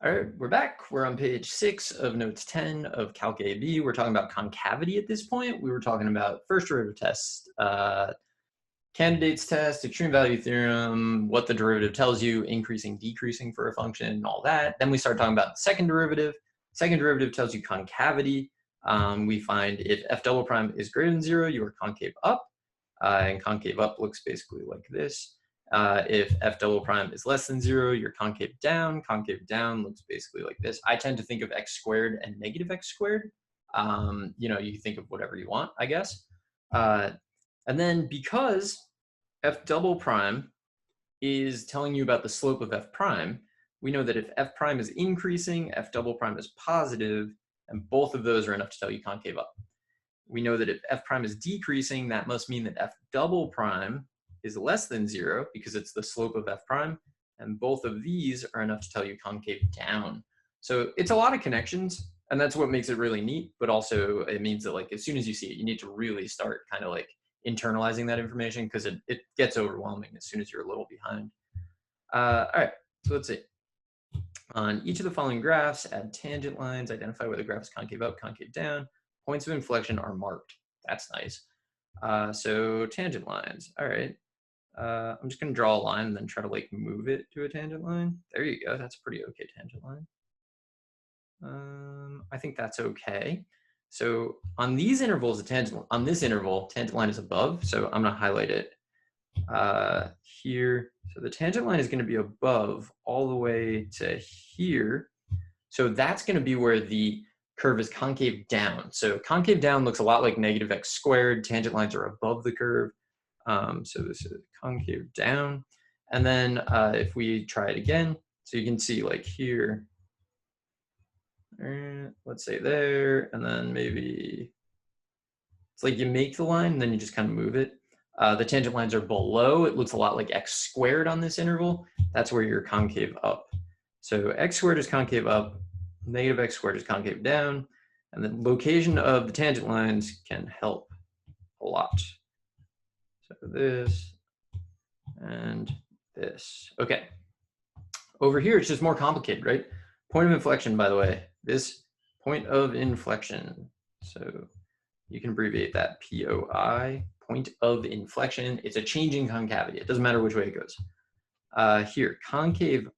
All right, we're back. We're on page 6 of notes 10 of Calc AB. We're talking about concavity at this point. We were talking about first derivative test, candidates test, extreme value theorem, what the derivative tells you, increasing, decreasing for a function, all that. Then we start talking about the second derivative. Second derivative tells you concavity. We find if f double prime is greater than 0, you are concave up. And concave up looks basically like this. If f double prime is less than 0, you're concave down. Concave down looks basically like this. I tend to think of x squared and negative x squared. You think of whatever you want, I guess. And then because f double prime is telling you about the slope of f prime, we know that if f prime is increasing, f double prime is positive, and both of those are enough to tell you concave up. We know that if f prime is decreasing, that must mean that f double prime is less than 0 because it's the slope of f prime, and both of these are enough to tell you concave down. So it's a lot of connections, and that's what makes it really neat, but also it means that like as soon as you see it, you need to really start kind of like internalizing that information because it gets overwhelming as soon as you're a little behind. All right, so let's see. On each of the following graphs, add tangent lines, identify whether the graph is concave up, concave down. Points of inflection are marked. That's nice. So tangent lines. All right. I'm just going to draw a line and then try to like move it to a tangent line. There you go. That's a pretty okay tangent line. I think that's okay. So on these intervals, on this interval, tangent line is above. So I'm going to highlight it here. So the tangent line is going to be above all the way to here. So that's going to be where the curve is concave down. So concave down looks a lot like negative x squared. Tangent lines are above the curve. So this is concave down. And then if we try it again, so you can see like here, let's say there, and then maybe it's like you make the line and then you just kind of move it. The tangent lines are below. It looks a lot like x squared on this interval. That's where you're concave up. So x squared is concave up, negative x squared is concave down, and the location of the tangent lines can help a lot. So this and this. Okay. Over here, it's just more complicated, right? Point of inflection, by the way, this point of inflection. So you can abbreviate that POI, point of inflection. It's a changing concavity. It doesn't matter which way it goes. Here, concave,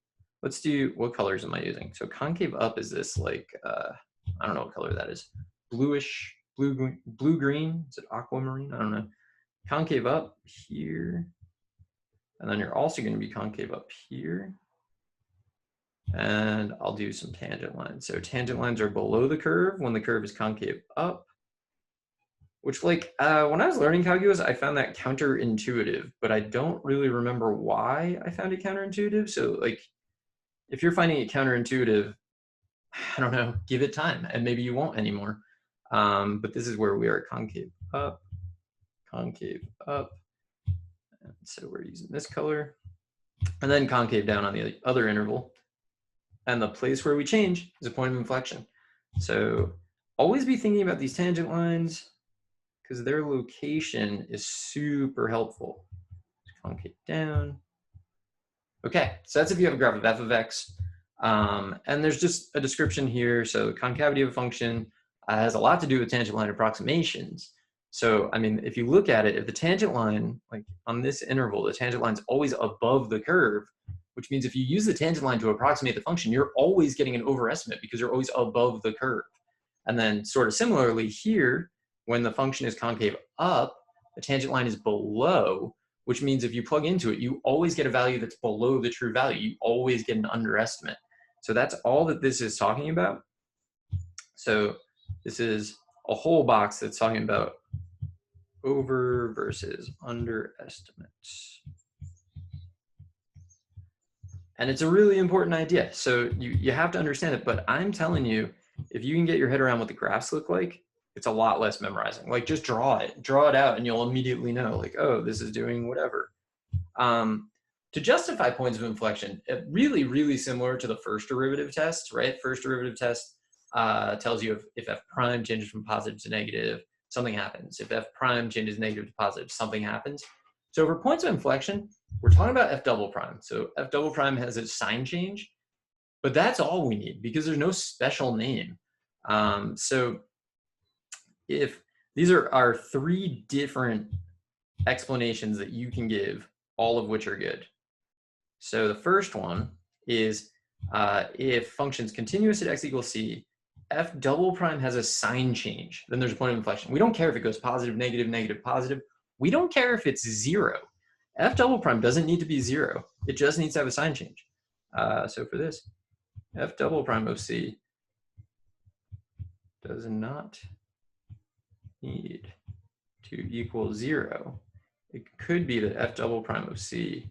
let's do, what colors am I using? So concave up is this like, I don't know what color that is. Bluish, blue-green, is it aquamarine? I don't know. Concave up here. And then you're also going to be concave up here. And I'll do some tangent lines. So tangent lines are below the curve when the curve is concave up. Which like, when I was learning calculus, I found that counterintuitive, but I don't really remember why I found it counterintuitive. So like, if you're finding it counterintuitive, I don't know, give it time and maybe you won't anymore. But this is where we are concave up. And so we're using this color. And then concave down on the other interval. And the place where we change is a point of inflection. So always be thinking about these tangent lines because their location is super helpful. Concave down. Okay, so that's if you have a graph of f of x. And there's just a description here. So concavity of a function has a lot to do with tangent line approximations. So, I mean, if you look at it, if the tangent line, like on this interval, the tangent line is always above the curve, which means if you use the tangent line to approximate the function, you're always getting an overestimate because you're always above the curve. And then sort of similarly here, when the function is concave up, the tangent line is below, which means if you plug into it, you always get a value that's below the true value. You always get an underestimate. So that's all that this is talking about. So this is a whole box that's talking about over versus underestimates. And it's a really important idea. So you have to understand it, but I'm telling you, if you can get your head around what the graphs look like, it's a lot less memorizing. Like just draw it out and you'll immediately know like, oh, this is doing whatever. To justify points of inflection, really, really similar to the first derivative test, right? First derivative test tells you if f prime changes from positive to negative, something happens. If f prime changes negative to positive, something happens. So for points of inflection, we're talking about f double prime. So f double prime has a sign change. But that's all we need because there's no special name. So if these are our three different explanations that you can give, all of which are good. So the first one is if function's continuous at x equals c, f double prime has a sign change, then there's a point of inflection. We don't care if it goes positive, negative, negative, positive. We don't care if it's 0. F double prime doesn't need to be 0. It just needs to have a sign change. So for this, f double prime of c does not need to equal 0. It could be that f double prime of c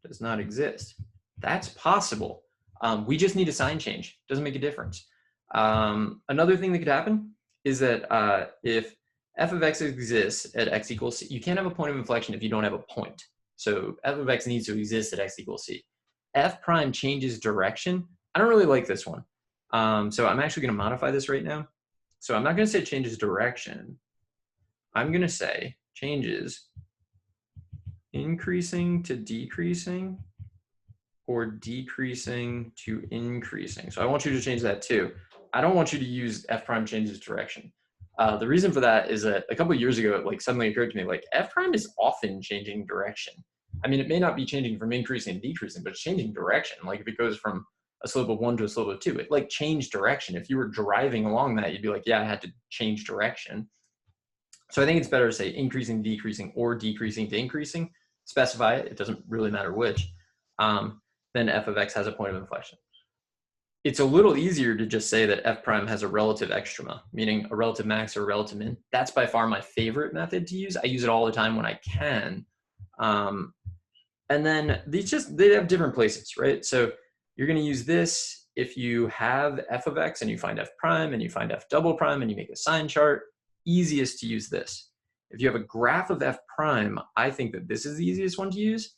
does not exist. That's possible. We just need a sign change. Doesn't make a difference. Another thing that could happen is that if f of x exists at x equals c, you can't have a point of inflection if you don't have a point. So f of x needs to exist at x equals c. F prime changes direction. I don't really like this one. So I'm actually going to modify this right now. So I'm not going to say changes direction. I'm going to say changes increasing to decreasing or decreasing to increasing. So I want you to change that too. I don't want you to use f prime changes direction. The reason for that is that a couple of years ago, it like suddenly occurred to me, like f prime is often changing direction. I mean, it may not be changing from increasing and decreasing, but it's changing direction. Like if it goes from a slope of 1 to a slope of 2, it like changed direction. If you were driving along that, you'd be like, yeah, I had to change direction. So I think it's better to say increasing, decreasing, or decreasing to increasing. Specify it. It doesn't really matter which. Then f of x has a point of inflection. It's a little easier to just say that f prime has a relative extrema, meaning a relative max or a relative min. That's by far my favorite method to use. I use it all the time when I can. And then they have different places, right? So you're going to use this if you have f of x and you find f prime and you find f double prime and you make a sign chart. Easiest to use this. If you have a graph of f prime, I think that this is the easiest one to use,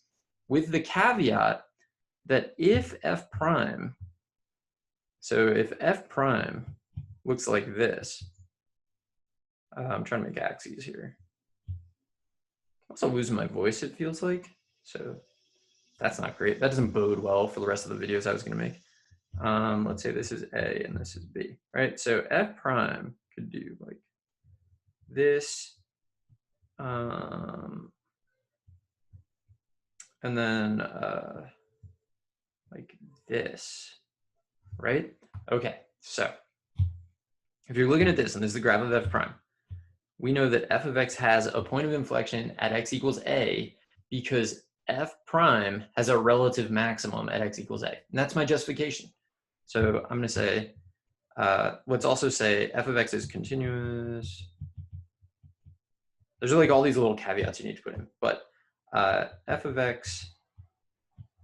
with the caveat that if f prime, so if f prime looks like this, I'm trying to make axes here. I'm also losing my voice, it feels like, so that's not great. That doesn't bode well for the rest of the videos I was going to make. Let's say this is A and this is B, right? So f prime could do like this, and then like this, right? Okay, so if you're looking at this, and this is the graph of f prime, we know that f of x has a point of inflection at x equals a because f prime has a relative maximum at x equals a. And that's my justification. So I'm going to say, let's also say f of x is continuous. There's like all these little caveats you need to put in, but f of x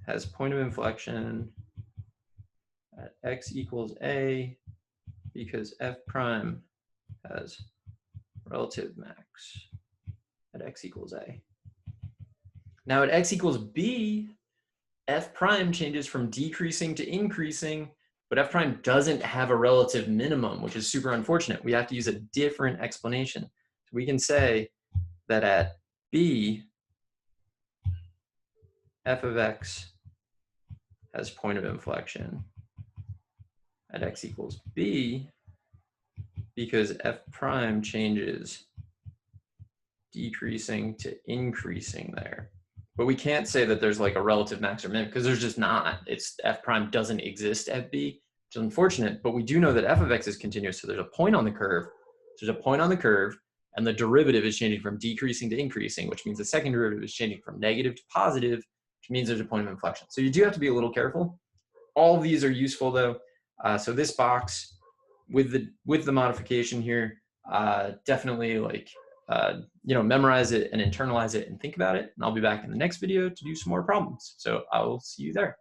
has point of inflection at x equals a because f prime has relative max at x equals a. Now at x equals b, f prime changes from decreasing to increasing, but f prime doesn't have a relative minimum, which is super unfortunate. We have to use a different explanation. So we can say that at b, f of x has point of inflection at x equals b because f prime changes decreasing to increasing there. But we can't say that there's like a relative max or min because there's just not. It's f prime doesn't exist at b, which is unfortunate, but we do know that f of x is continuous. So there's a point on the curve. There's a point on the curve, and the derivative is changing from decreasing to increasing, which means the second derivative is changing from negative to positive, which means there's a point of inflection. So you do have to be a little careful. All of these are useful though. So this box with the modification here, definitely like memorize it and internalize it and think about it. And I'll be back in the next video to do some more problems. So I will see you there.